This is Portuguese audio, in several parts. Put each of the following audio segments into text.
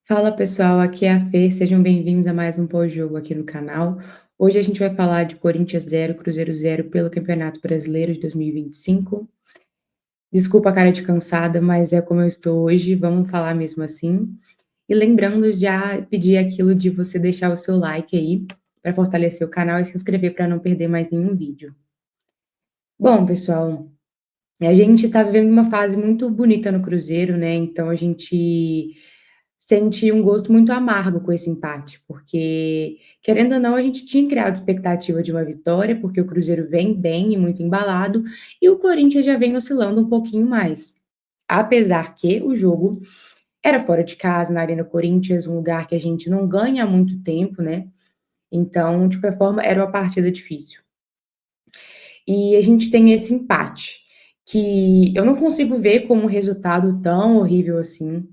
Fala pessoal, aqui é a Fê, sejam bem-vindos a mais um pós-jogo aqui no canal. Hoje a gente vai falar de Corinthians 0, Cruzeiro 0 pelo Campeonato Brasileiro de 2025. Desculpa a cara de cansada, mas é como eu estou hoje, vamos falar mesmo assim. E lembrando já pedir aquilo de você deixar o seu like aí para fortalecer o canal e se inscrever para não perder mais nenhum vídeo. Bom, pessoal, a gente está vivendo uma fase muito bonita no Cruzeiro, né? Então a gente senti um gosto muito amargo com esse empate, porque, querendo ou não, a gente tinha criado expectativa de uma vitória, porque o Cruzeiro vem bem e muito embalado, e o Corinthians já vem oscilando um pouquinho mais. Apesar que o jogo era fora de casa, na Arena Corinthians, um lugar que a gente não ganha há muito tempo, né? Então, de qualquer forma, era uma partida difícil. E a gente tem esse empate, que eu não consigo ver como um resultado tão horrível assim,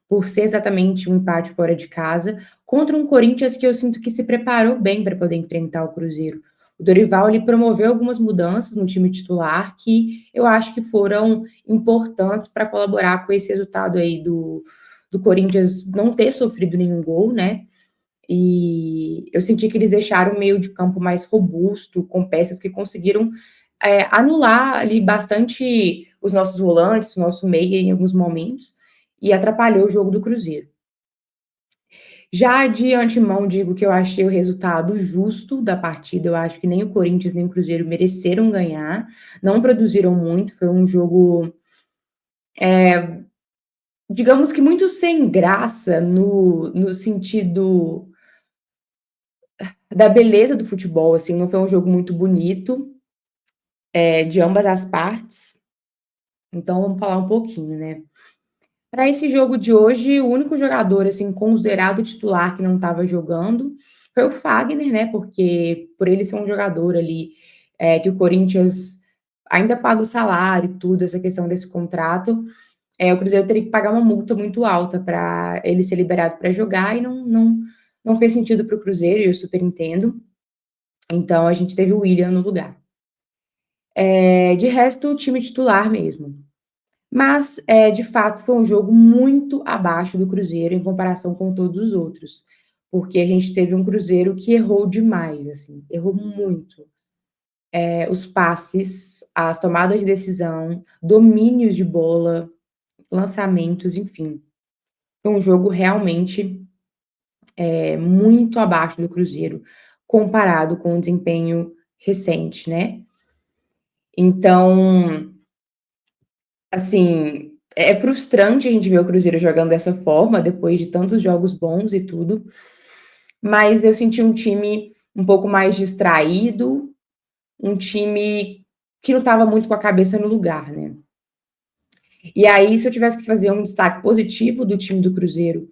por ser exatamente um empate fora de casa, contra um Corinthians que eu sinto que se preparou bem para poder enfrentar o Cruzeiro. O Dorival ele promoveu algumas mudanças no time titular que eu acho que foram importantes para colaborar com esse resultado aí do Corinthians não ter sofrido nenhum gol, né? E eu senti que eles deixaram o meio de campo mais robusto, com peças que conseguiram anular ali bastante os nossos volantes, o nosso meio em alguns momentos, e atrapalhou o jogo do Cruzeiro. Já de antemão, digo que eu achei o resultado justo da partida. Eu acho que nem o Corinthians nem o Cruzeiro mereceram ganhar, não produziram muito. Foi um jogo, digamos que muito sem graça, no sentido da beleza do futebol. Assim, não foi um jogo muito bonito, de ambas as partes. Então, vamos falar um pouquinho, né? Para esse jogo de hoje, o único jogador, assim, considerado titular que não estava jogando foi o Fagner, né? Porque por ele ser um jogador ali, que o Corinthians ainda paga o salário e tudo, essa questão desse contrato, o Cruzeiro teria que pagar uma multa muito alta para ele ser liberado para jogar e não fez sentido para o Cruzeiro, e eu super entendo. Então a gente teve o William no lugar. De resto, o time titular mesmo. Mas, de fato, foi um jogo muito abaixo do Cruzeiro em comparação com todos os outros, porque a gente teve um Cruzeiro que errou demais, assim, errou muito. Os passes, as tomadas de decisão, domínios de bola, lançamentos, enfim. Foi um jogo realmente, muito abaixo do Cruzeiro, comparado com o desempenho recente, né. Então, assim, é frustrante a gente ver o Cruzeiro jogando dessa forma, depois de tantos jogos bons e tudo, mas eu senti um time um pouco mais distraído, um time que não estava muito com a cabeça no lugar, né. E aí, se eu tivesse que fazer um destaque positivo do time do Cruzeiro,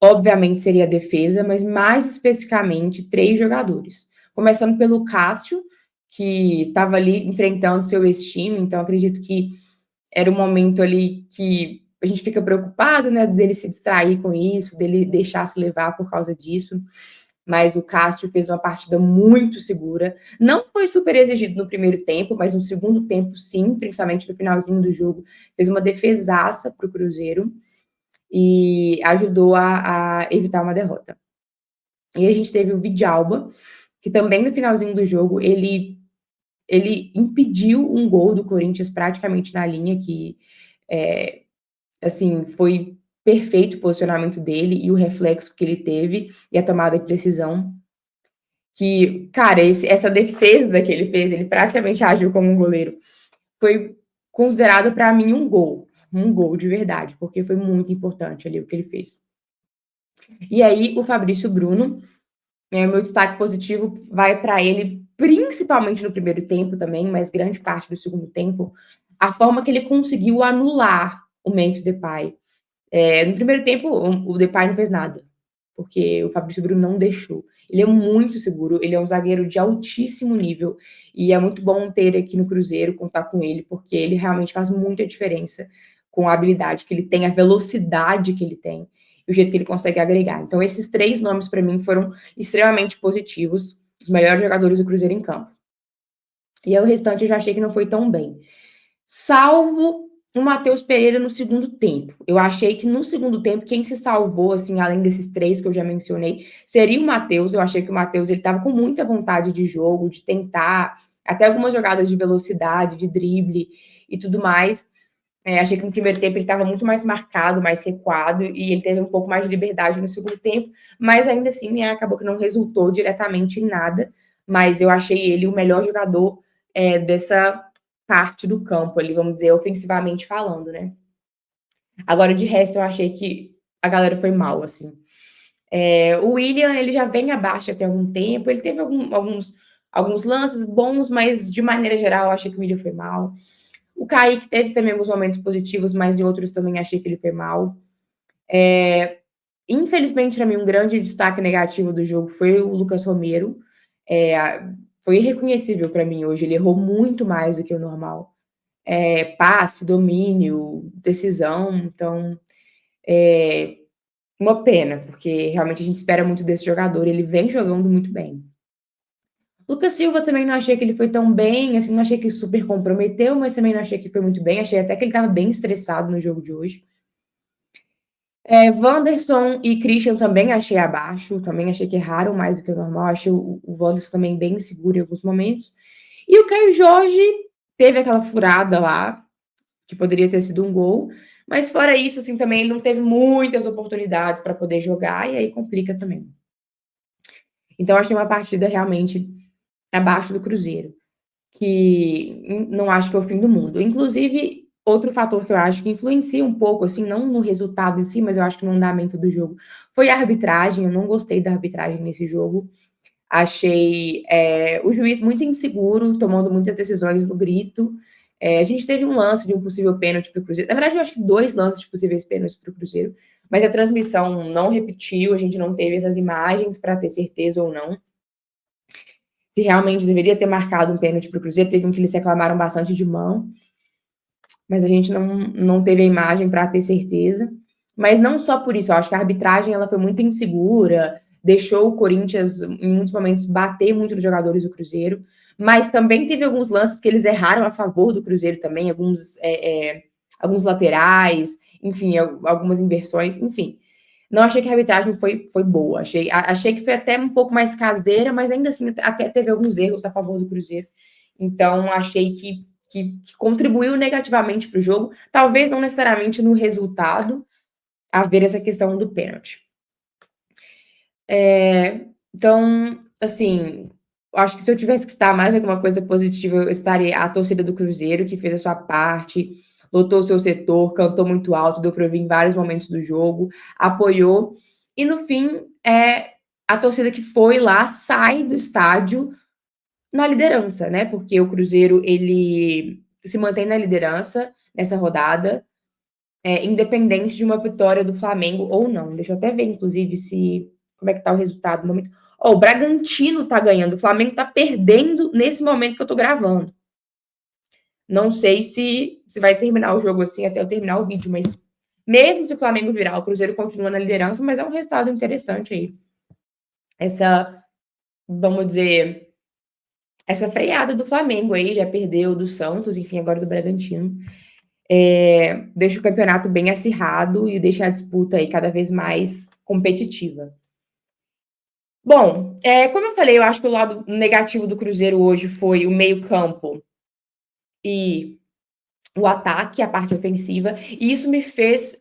obviamente seria a defesa, mas mais especificamente 3 jogadores. Começando pelo Cássio, que estava ali enfrentando seu ex-time, então acredito que era um momento ali que a gente fica preocupado, né, dele se distrair com isso, dele deixar se levar por causa disso. Mas o Cássio fez uma partida muito segura. Não foi super exigido no primeiro tempo, mas no segundo tempo, sim, principalmente no finalzinho do jogo, fez uma defesaça para o Cruzeiro e ajudou a evitar uma derrota. E a gente teve o Vidalba, que também no finalzinho do jogo ele impediu um gol do Corinthians praticamente na linha, que é, assim, foi perfeito o posicionamento dele e o reflexo que ele teve e a tomada de decisão. Que, cara, essa defesa que ele fez, ele praticamente agiu como um goleiro. Foi considerado para mim um gol de verdade, porque foi muito importante ali o que ele fez. E aí, o Fabrício Bruno, meu destaque positivo vai para ele, principalmente no primeiro tempo também, mas grande parte do segundo tempo, a forma que ele conseguiu anular o Memphis Depay. No primeiro tempo, o Depay não fez nada, porque o Fabrício Bruno não deixou. Ele é muito seguro, ele é um zagueiro de altíssimo nível e é muito bom ter aqui no Cruzeiro, contar com ele, porque ele realmente faz muita diferença com a habilidade que ele tem, a velocidade que ele tem e o jeito que ele consegue agregar. Então, esses 3 nomes para mim foram extremamente positivos, os melhores jogadores do Cruzeiro em campo. E aí, o restante eu já achei que não foi tão bem. Salvo o Matheus Pereira no segundo tempo. Eu achei que no segundo tempo, quem se salvou, assim, além desses 3 que eu já mencionei, seria o Matheus. Eu achei que o Matheus, ele estava com muita vontade de jogo, de tentar, até algumas jogadas de velocidade, de drible e tudo mais. Achei que no primeiro tempo ele estava muito mais marcado, mais recuado, e ele teve um pouco mais de liberdade no segundo tempo, mas ainda assim, né, acabou que não resultou diretamente em nada, mas eu achei ele o melhor jogador dessa parte do campo ali, vamos dizer, ofensivamente falando, né. Agora, de resto, eu achei que a galera foi mal, assim. O William, ele já vem abaixo até algum tempo, ele teve alguns lances bons, mas de maneira geral, eu achei que o William foi mal. O Kaique teve também alguns momentos positivos, mas em outros também achei que ele foi mal. Infelizmente, para mim, um grande destaque negativo do jogo foi o Lucas Romero. Foi irreconhecível para mim hoje. Ele errou muito mais do que o normal. Passe, domínio, decisão. Então, uma pena, porque realmente a gente espera muito desse jogador. Ele vem jogando muito bem. Lucas Silva também não achei que ele foi tão bem, assim, não achei que super comprometeu, mas também não achei que foi muito bem. Achei até que ele estava bem estressado no jogo de hoje. Wanderson e Christian também achei abaixo, também achei que erraram mais do que o normal. Achei o Wanderson também bem inseguro em alguns momentos. E o Caio Jorge teve aquela furada lá, que poderia ter sido um gol, mas fora isso, assim, também ele não teve muitas oportunidades para poder jogar, e aí complica também. Então, achei uma partida realmente abaixo do Cruzeiro, que não acho que é o fim do mundo. Inclusive, outro fator que eu acho que influencia um pouco, assim, não no resultado em si, mas eu acho que no andamento do jogo, foi a arbitragem. Eu não gostei da arbitragem nesse jogo. Achei o juiz muito inseguro, tomando muitas decisões no grito. A gente teve um lance de um possível pênalti para o Cruzeiro. Na verdade, eu acho que 2 lances de possíveis pênaltis para o Cruzeiro, mas a transmissão não repetiu, a gente não teve essas imagens para ter certeza ou não se realmente deveria ter marcado um pênalti para o Cruzeiro. Teve um que eles reclamaram bastante de mão, mas a gente não teve a imagem para ter certeza. Mas não só por isso, eu acho que a arbitragem ela foi muito insegura, deixou o Corinthians, em muitos momentos, bater muito nos jogadores do Cruzeiro, mas também teve alguns lances que eles erraram a favor do Cruzeiro também, alguns laterais, enfim, algumas inversões, enfim. Não achei que a arbitragem foi boa. Achei que foi até um pouco mais caseira, mas ainda assim até teve alguns erros a favor do Cruzeiro. Então, achei que contribuiu negativamente para o jogo. Talvez não necessariamente no resultado, haver essa questão do pênalti. Então, assim, acho que se eu tivesse que citar mais alguma coisa positiva, eu estaria a torcida do Cruzeiro, que fez a sua parte, lotou o seu setor, cantou muito alto, deu para ouvir em vários momentos do jogo, apoiou. E no fim, a torcida que foi lá sai do estádio na liderança, né? Porque o Cruzeiro ele se mantém na liderança nessa rodada, independente de uma vitória do Flamengo ou não. Deixa eu até ver, inclusive, se como é que tá o resultado no momento. O Bragantino tá ganhando, o Flamengo tá perdendo nesse momento que eu tô gravando. Não sei se vai terminar o jogo assim até eu terminar o vídeo, mas mesmo se o Flamengo virar, o Cruzeiro continua na liderança, mas é um resultado interessante aí. Essa, vamos dizer, essa freada do Flamengo aí, já perdeu do Santos, enfim, agora do Bragantino. Deixa o campeonato bem acirrado e deixa a disputa aí cada vez mais competitiva. Bom, como eu falei, eu acho que o lado negativo do Cruzeiro hoje foi o meio-campo e o ataque, a parte ofensiva, e isso me fez,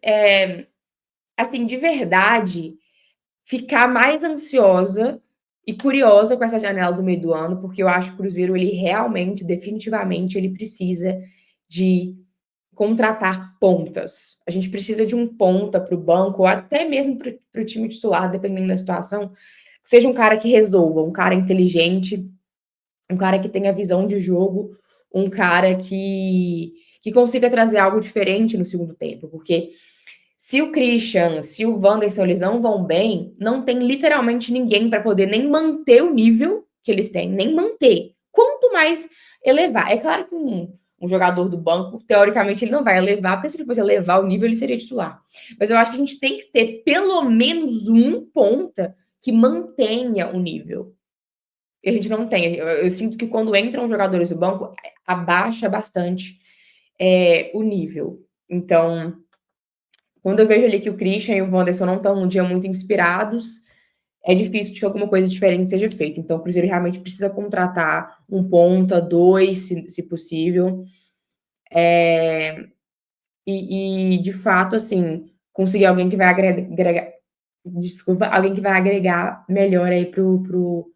assim, de verdade, ficar mais ansiosa e curiosa com essa janela do meio do ano, porque eu acho que o Cruzeiro, ele realmente, definitivamente, ele precisa de contratar pontas. A gente precisa de um ponta para o banco, ou até mesmo para o time titular, dependendo da situação, que seja um cara que resolva, um cara inteligente, um cara que tenha visão de jogo, um cara que consiga trazer algo diferente no segundo tempo, porque se o Christian, se o Wanderson, eles não vão bem, não tem literalmente ninguém para poder nem manter o nível que eles têm, nem manter. Quanto mais elevar. É claro que um jogador do banco, teoricamente, ele não vai elevar, porque se ele fosse elevar o nível, ele seria titular. Mas eu acho que a gente tem que ter pelo menos um ponta que mantenha o nível. E a gente não tem. Eu sinto que quando entram jogadores do banco, abaixa bastante. o nível. Então, quando eu vejo ali que o Christian e o Wanderson não estão num dia muito inspirados, é difícil de que alguma coisa diferente seja feita. Então, o Cruzeiro realmente precisa contratar um ponta, 2, se possível. De fato, assim, conseguir alguém que vai agregar, desculpa, alguém que vai agregar melhor aí pro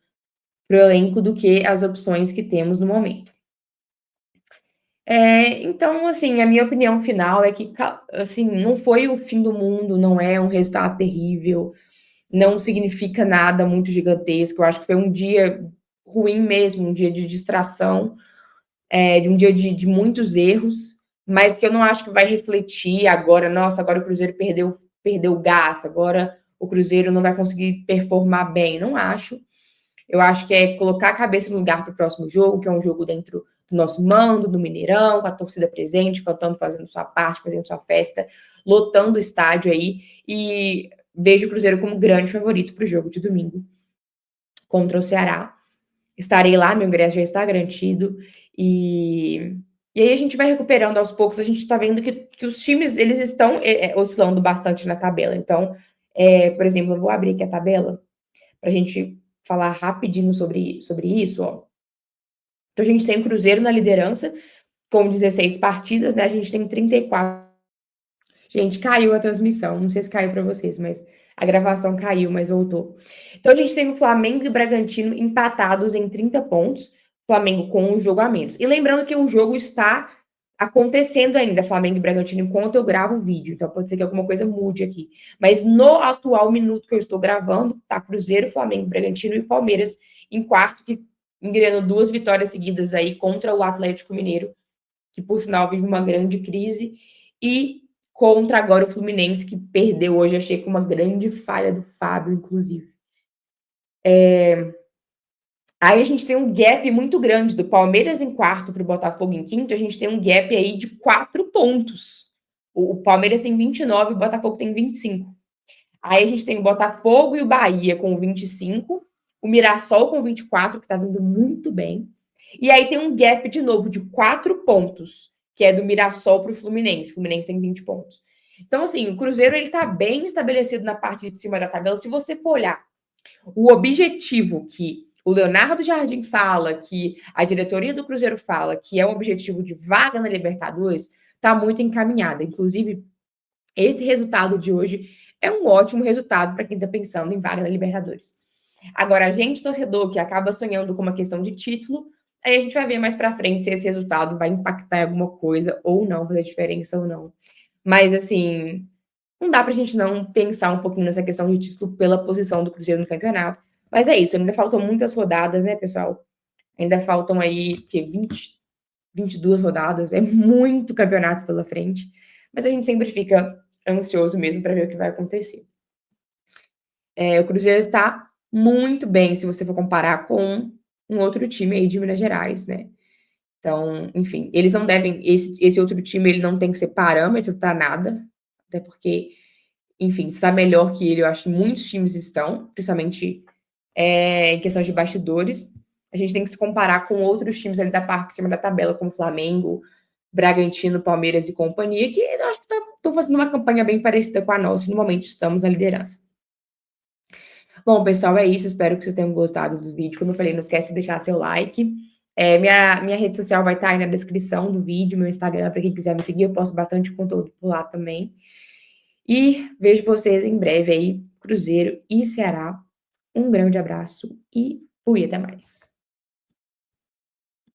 elenco do que as opções que temos no momento. Então, assim, a minha opinião final é que, assim, não foi o fim do mundo, não é um resultado terrível, não significa nada muito gigantesco. Eu acho que foi um dia ruim mesmo, um dia de distração, de um dia de muitos erros, mas que eu não acho que vai refletir agora, nossa, agora o Cruzeiro perdeu o gás, agora o Cruzeiro não vai conseguir performar bem. Não acho. Eu acho que é colocar a cabeça no lugar para o próximo jogo, que é um jogo dentro do nosso mando, do Mineirão, com a torcida presente, cantando, fazendo sua parte, fazendo sua festa, lotando o estádio aí. E vejo o Cruzeiro como grande favorito para o jogo de domingo contra o Ceará. Estarei lá, meu ingresso já está garantido. E aí a gente vai recuperando aos poucos. A gente está vendo que os times eles estão oscilando bastante na tabela. Então, por exemplo, eu vou abrir aqui a tabela para a gente falar rapidinho sobre isso, ó. Então, a gente tem o Cruzeiro na liderança, com 16 partidas, né? A gente tem 34. Gente, caiu a transmissão. Não sei se caiu para vocês, mas a gravação caiu, mas voltou. Então, a gente tem o Flamengo e o Bragantino empatados em 30 pontos. Flamengo com um jogo a menos. E lembrando que o jogo está acontecendo ainda, Flamengo e Bragantino, enquanto eu gravo o vídeo. Então, pode ser que alguma coisa mude aqui. Mas no atual minuto que eu estou gravando, tá Cruzeiro, Flamengo, Bragantino e Palmeiras em quarto, que engrenando 2 vitórias seguidas aí contra o Atlético Mineiro, que por sinal vive uma grande crise, e contra agora o Fluminense, que perdeu hoje, achei que uma grande falha do Fábio, inclusive. Aí a gente tem um gap muito grande do Palmeiras em quarto para o Botafogo em quinto, a gente tem um gap aí de 4 pontos. O Palmeiras tem 29, o Botafogo tem 25. Aí a gente tem o Botafogo e o Bahia com 25, o Mirassol com 24, que está vindo muito bem. E aí tem um gap de novo de 4 pontos, que é do Mirassol para o Fluminense. O Fluminense tem 20 pontos. Então, assim, o Cruzeiro ele está bem estabelecido na parte de cima da tabela. Se você for olhar o objetivo que o Leonardo Jardim fala, que a diretoria do Cruzeiro fala, que é um objetivo de vaga na Libertadores, está muito encaminhada. Inclusive, esse resultado de hoje é um ótimo resultado para quem está pensando em vaga na Libertadores. Agora, a gente, torcedor, que acaba sonhando com uma questão de título, aí a gente vai ver mais para frente se esse resultado vai impactar em alguma coisa ou não, fazer diferença ou não. Mas, assim, não dá pra gente não pensar um pouquinho nessa questão de título pela posição do Cruzeiro no campeonato. Mas é isso, ainda faltam muitas rodadas, né, pessoal? Ainda faltam aí, que 22 rodadas, é muito campeonato pela frente. Mas a gente sempre fica ansioso mesmo para ver o que vai acontecer. O Cruzeiro tá muito bem, se você for comparar com um outro time aí de Minas Gerais, né? Então, enfim, eles não devem. Esse outro time ele não tem que ser parâmetro para nada, até porque enfim, está melhor que ele, eu acho que muitos times estão, principalmente em questões de bastidores. A gente tem que se comparar com outros times ali da parte de cima da tabela, como Flamengo, Bragantino, Palmeiras e companhia, que eu acho que estão fazendo uma campanha bem parecida com a nossa, e no momento estamos na liderança. Bom, pessoal, é isso. Espero que vocês tenham gostado do vídeo. Como eu falei, não esquece de deixar seu like. Minha rede social vai estar aí na descrição do vídeo, meu Instagram, para quem quiser me seguir, eu posto bastante conteúdo por lá também. E vejo vocês em breve aí, Cruzeiro e Ceará. Um grande abraço e fui, até mais.